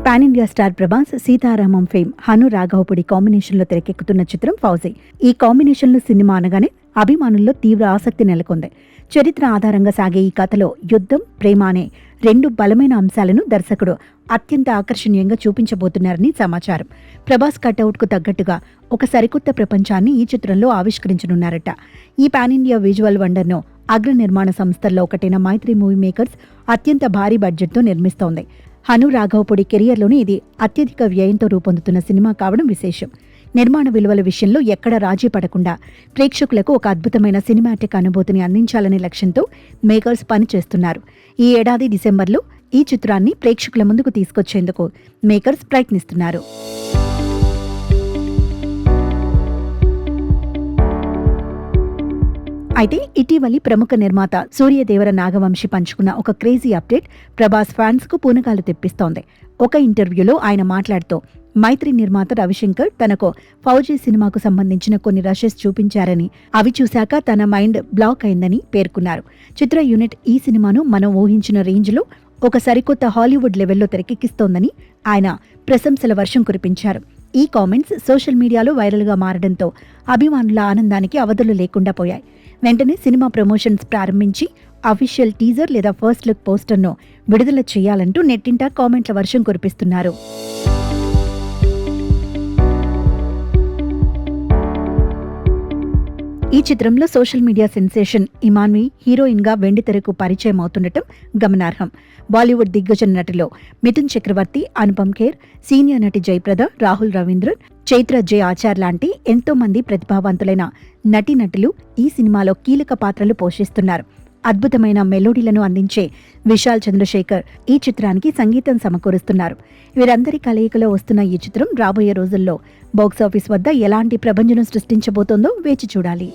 Pan India star Prabhas, Sita Ramam fame Hanu Raghavapudi కాంబినేషన్లో తెరకెక్కుతున్న చిత్రం ఫౌజీ. ఈ కాంబినేషన్లో సినిమా అనగానే అభిమానుల్లో తీవ్ర ఆసక్తి నెలకొంది. చరిత్ర ఆధారంగా సాగే ఈ కథలో యుద్ధం, ప్రేమ అనే రెండు బలమైన అంశాలను దర్శకుడు అత్యంత ఆకర్షణీయంగా చూపించబోతున్నారని సమాచారం. ప్రభాస్ కటౌట్కు తగ్గట్టుగా ఒక సరికొత్త ప్రపంచాన్ని ఈ చిత్రంలో ఆవిష్కరించనున్నారట. ఈ పాన్ ఇండియా విజువల్ వండర్ను అగ్ర నిర్మాణ సంస్థల్లో ఒకటైన మైత్రి మూవీ మేకర్స్ అత్యంత భారీ బడ్జెట్తో నిర్మిస్తోంది. హను రాఘవపుడి కెరియర్లోనే ఇది అత్యధిక వ్యయంతో రూపొందుతున్న సినిమా కావడం విశేషం. నిర్మాణ విలువల విషయంలో ఎక్కడ రాజీ పడకుండా ప్రేక్షకులకు ఒక అద్భుతమైన సినిమాటిక్ అనుభూతిని అందించాలనే లక్ష్యంతో మేకర్స్ పనిచేస్తున్నారు. ఈ ఏడాది డిసెంబర్లో ఈ చిత్రాన్ని ప్రేక్షకుల ముందుకు తీసుకొచ్చేందుకు మేకర్స్ ప్రయత్నిస్తున్నారు. అయితే ఇటీవలి ప్రముఖ నిర్మాత సూర్యదేవర నాగవంశి పంచుకున్న ఒక క్రేజీ అప్డేట్ ప్రభాస్ ఫ్యాన్స్ కు పూనకాలు తెప్పిస్తోంది. ఒక ఇంటర్వ్యూలో ఆయన మాట్లాడుతూ మైత్రి నిర్మాత రవిశంకర్ తనకు ఫౌజీ సినిమాకు సంబంధించిన కొన్ని రషెస్ చూపించారని, అవి చూశాక తన మైండ్ బ్లాక్ అయిందని పేర్కొన్నారు. చిత్ర యూనిట్ ఈ సినిమాను మనం ఊహించిన రేంజ్లో ఒక సరికొత్త హాలీవుడ్ లెవెల్లో తెరకెక్కిస్తోందని ఆయన ప్రశంసల వర్షం కురిపించారు. ఈ కామెంట్స్ సోషల్ మీడియాలో వైరల్గా మారడంతో అభిమానుల ఆనందానికి అవధులు లేకుండా పోయాయి. వెంటనే సినిమా ప్రమోషన్స్ ప్రారంభించి అఫీషియల్ టీజర్ లేదా ఫస్ట్ లుక్ పోస్టర్ను విడుదల చేయాలంటూ నెట్టింట కామెంట్ల వర్షం కురిపిస్తున్నారు. ఈ చిత్రంలో సోషల్ మీడియా సెన్సేషన్ ఇమాన్వి హీరోయిన్గా వెండితెరకు పరిచయం అవుతుండటం గమనార్హం. బాలీవుడ్ దిగ్గజ నటిలో మిథున్ చక్రవర్తి, అనుపమ్ ఖేర్, సీనియర్ నటి జయప్రద, రాహుల్ రవీంద్రన్, చైత్ర జే ఆచార్ లాంటి ఎంతో మంది ప్రతిభావంతులైన నటీనటులు ఈ సినిమాలో కీలక పాత్రలు పోషిస్తున్నారు. అద్భుతమైన మెలోడీలను అందించే విశాల్ చంద్రశేఖర్ ఈ చిత్రానికి సంగీతం సమకూరుస్తున్నారు. వీరందరి కలయికలో వస్తున్న ఈ చిత్రం రాబోయే రోజుల్లో బాక్సాఫీస్ వద్ద ఎలాంటి ప్రభంజనం సృష్టించబోతోందో వేచి చూడాలి.